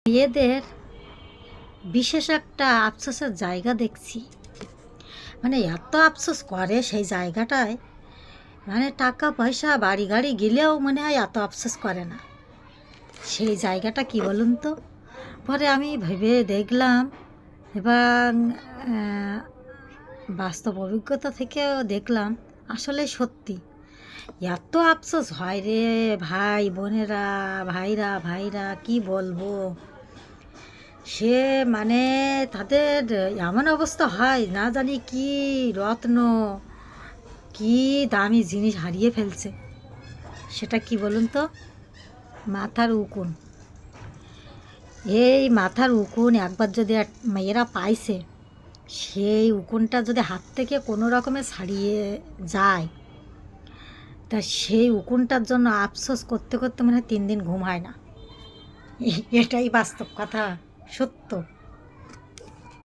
মেয়েদের বিশেষ একটা আফসোসের জায়গা দেখছি। মানে এত আফসোস করে সেই জায়গাটায়, মানে টাকা পয়সা বাড়ি গাড়ি গেলেও মনে হয় এত আফসোস করে না। সেই জায়গাটা কি বলুন তো? পরে আমি ভেবে দেখলাম এবং বাস্তব অভিজ্ঞতা থেকেও দেখলাম আসলে সত্যি এত আফসোস হয় রে ভাই বোনেরা, ভাইরা ভাইরা কি বলবো। সে মানে তাদের এমন অবস্থা হয়, না জানি কি রত্ন, কি দামি জিনিস হারিয়ে ফেলছে। সেটা কি বলুন তো? মাথার উকুন। এই মাথার উকুন একবার যদি মেয়েরা পাইছে, সেই উকুনটা যদি হাত থেকে কোনো রকমে ছাড়িয়ে যায়, তা সেই উকুনটার জন্য আফসোস করতে করতে মনে হয় 3 দিন ঘুম হয় না। এটাই বাস্তব কথা, সত্য।